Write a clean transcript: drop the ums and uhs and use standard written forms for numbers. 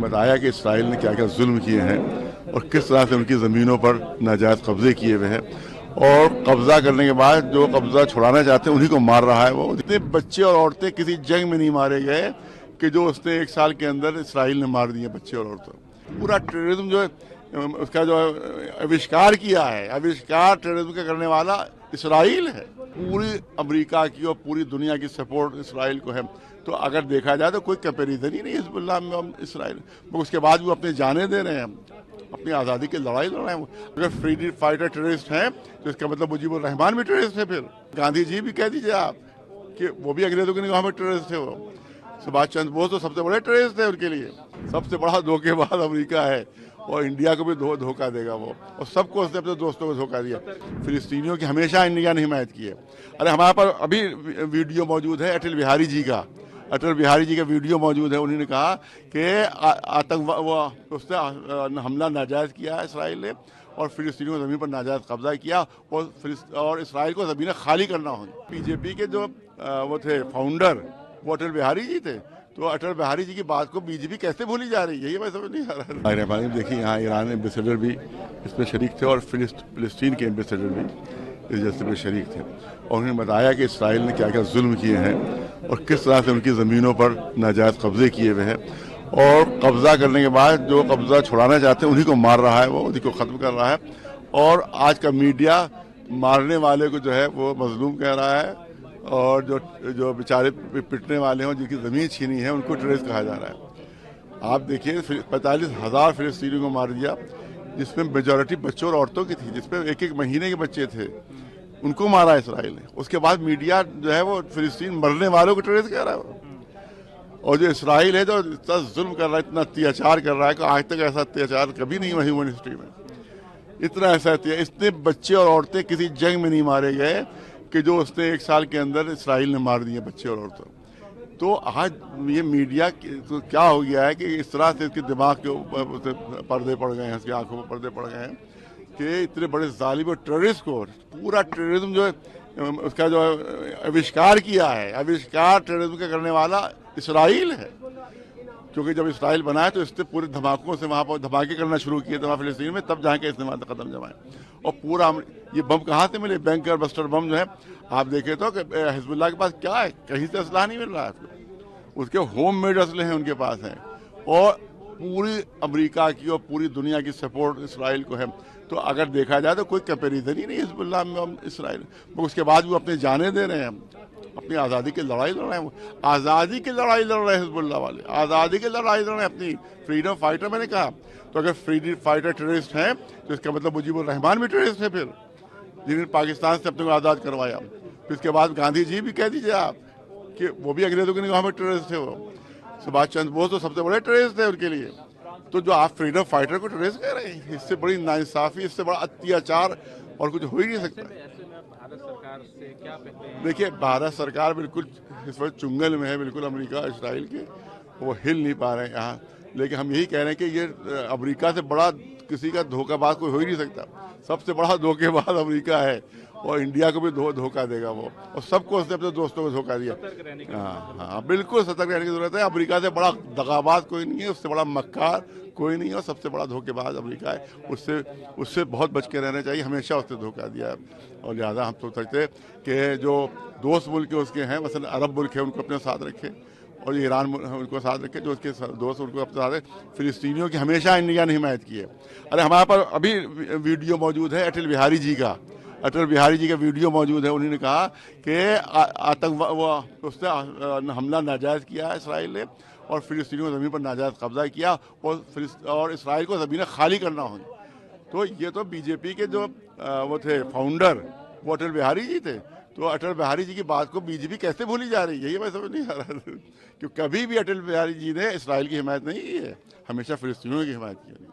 बताया कि इसराइल ने क्या क्या जुल्म किए हैं और किस तरह से उनकी ज़मीनों पर नाजायज़ कब्जे किए हुए हैं, और कब्जा करने के बाद जो कब्जा छुड़ाना चाहते हैं उन्हीं को मार रहा है। वो इतने बच्चे और औरतें किसी जंग में नहीं मारे गए कि जो उसने 1 साल के अंदर इसराइल ने मार दिए बच्चे और औरतें। पूरा टेररिज्म जो है उसका जो आविष्कार किया है, आविष्कार टेररिज्म का करने वाला इसराइल है। पूरी अमेरिका की और पूरी दुनिया की सपोर्ट इसराइल को है। तो अगर देखा जाए तो कोई कंपेरिजन ही नहीं हिजबुल्लाह में इसराइल। उसके बाद वो अपने जाने दे रहे हैं, अपनी आज़ादी की लड़ाई लड़ रहे हैं। अगर फ्रीडम फाइटर टेररिस्ट हैं तो इसका मतलब मुजीबुर रहमान भी टेररिस्ट है। फिर गांधी जी भी कह दीजिए आप कि वो भी अंग्रेजों की निगाह में टेररिस्ट थे। वो सुभाष चंद्र बोस तो सबसे बड़े टेररिस्ट थे उनके लिए। सबसे बड़ा धोखेबाज अमेरिका है और इंडिया को भी धोखा देगा वो, और सबको उसने अपने दोस्तों को धोखा दिया। फिलिस्तीनियों की हमेशा इंडिया ने हिमायत की है। अरे हमारे पास अभी वीडियो मौजूद है अटल बिहारी जी का, अटल बिहारी जी का वीडियो मौजूद है। उन्होंने कहा कि आतंकवाद उसने हमला नाजायज़ किया है इसराइल ने, और फिलिस्तीनियों की ज़मीन पर नाजायज़ कब्जा किया, और इसराइल को ज़मीनें खाली करना होगी। बीजेपी के जो वो थे फाउंडर वो अटल बिहारी जी थे, तो अटल बिहारी जी की बात को बीजेपी कैसे भूली जा रही है, यही मैं समझ नहीं आ रहा है। देखिए यहाँ ईरान एम्बेसडर भी इसमें शरीक थे और फिलिस्तीन के एम्बेसडर भी इस जैसे में शरीक थे, और उन्होंने बताया कि इसराइल ने क्या क्या जुल्म किए हैं और किस तरह से उनकी ज़मीनों पर नाजायज़ कब्जे किए हुए हैं, और कब्जा करने के बाद जो कब्जा छुड़ाना चाहते हैं उन्हीं को मार रहा है, वो उन्हीं को ख़त्म कर रहा है। और आज का मीडिया मारने वाले को जो है वो मजलूम कह रहा है, और जो बेचारे पिटने वाले हैं जिनकी ज़मीन छीनी है उनको टेररिस्ट कहा जा रहा है। आप देखिए 45,000 फिलिस्तीनियों को मार दिया, जिसमें मेजॉरिटी बच्चों और औरतों की थी, जिसमें 1-1 महीने के बच्चे थे, उनको मारा इसराइल ने। उसके बाद मीडिया जो है वो फिलिस्तीन मरने वालों को टेररिस्ट कह रहा है। और जो इसराइल है जो इतना जुल्म कर रहा है, इतना अत्याचार कर रहा है कि आज तक ऐसा अत्याचार कभी नहीं हुआ ह्यूमन हिस्ट्री में। इतना ऐसा इतने बच्चे और औरतें किसी जंग में नहीं मारे गए कि जो उसने 1 साल के अंदर इसराइल ने मार दिए बच्चे और औरतें। तो आज ये मीडिया तो क्या हो गया है कि इस तरह से इसके दिमाग के ऊपर पर्दे पड़ गए हैं, इसकी आंखों पर पर्दे पड़ गए हैं कि इतने बड़े जालिम और टेररिस्ट को, पूरा टेररिज्म जो है उसका जो आविष्कार किया है, आविष्कार टेररिज्म का करने वाला इसराइल है। क्योंकि जब इसराइल बनाया तो इसने पूरे धमाकों से वहाँ पर धमाके करना शुरू किए थे वहाँ फिलिस्तीन में, तब जाके इसने वहाँ कदम जमाए। और पूरा ये बम कहाँ से मिले, बैंकर बस्टर बम जो है आप देखें तो हिजबुल्लाह के पास क्या है, कहीं से असलाह नहीं मिल रहा है, उसके होम मेड असले हैं उनके पास हैं, और पूरी अमेरिका की और पूरी दुनिया की सपोर्ट इसराइल को है। तो अगर देखा जाए तो कोई कंपेरिजन ही नहीं हिजबुल्लाह में इसराइल। उसके बाद वो अपने जाने दे रहे हैं, अपनी आज़ादी की लड़ाई लड़ रहे हैं। आज़ादी की लड़ाई लड़ रहे हैं हिजबुल्लाह वाले, आज़ादी की लड़ाई लड़ रहे हैं, अपनी फ्रीडम फाइटर। मैंने कहा तो अगर फ्रीडम फाइटर टेररिस्ट हैं तो इसका मतलब मुजीबुर रहमान भी टेररिस्ट है, फिर जिन्होंने पाकिस्तान से अपने को आज़ाद करवाया। फिर इसके बाद गांधी जी भी कह दीजिए आप कि वो भी अंग्रेजों की निगाह में टेररिस्ट थे। वो सुभाष चंद्र बोस तो सबसे बड़े टेररिस्ट थे उनके लिए। तो जो आप फ्रीडम फाइटर को टेररिस्ट कह रहे हैं, इससे बड़ी नाइंसाफी, इससे बड़ा अत्याचार और कुछ हो ही नहीं सकता। देखिए भारत सरकार बिल्कुल इस वक्त चुंगल में है, बिल्कुल अमेरिका इसराइल के, वो हिल नहीं पा रहे हैं यहाँ। लेकिन हम यही कह रहे हैं कि ये अमेरिका से बड़ा किसी का धोखाबाज कोई हो ही नहीं सकता। सबसे बड़ा धोखेबाज अमेरिका है, और इंडिया को भी धोखा देगा वो, और सबको उसने अपने दोस्तों को धोखा दिया। हाँ, बिल्कुल सतर्क रहने की जरूरत है। अमेरिका से बड़ा दगाबाज कोई नहीं है, उससे बड़ा मक्कार कोई नहीं है, और सबसे बड़ा धोखेबाज अमेरिका है। उससे बहुत बच के रहना चाहिए, हमेशा उससे धोखा दिया है। और लिहाजा हम सोच सकते हैं कि जो दोस्त मुल्क उसके हैं, मसलन अरब मुल्क है, उनको अपने साथ रखे, और ईरान उनको साथ रखे, जो उसके दोस्त उनको अपने साथ रखे। फिलिस्तीनियों की हमेशा इंडिया ने हिमायत की है। अरे हमारे पास अभी वीडियो मौजूद है अटल बिहारी जी का, अटल बिहारी जी का वीडियो मौजूद है। उन्होंने कहा कि आतंकवाद उसने हमला नाजायज़ किया है इसराइल ने, और फिलिस्तीनियों की ज़मीन पर नाजायज़ कब्जा किया, और इसराइल को ज़मीनें खाली करना होगी। तो ये तो बीजेपी के जो वो थे फाउंडर वो अटल बिहारी जी थे, तो अटल बिहारी जी की बात को बीजेपी कैसे भूली जा रही है, यही मैं समझ नहीं आ रहा है। क्योंकि कभी भी अटल बिहारी जी ने इसराइल की हिमायत नहीं की है, हमेशा फिलिस्तीनियों की हिमायत की है।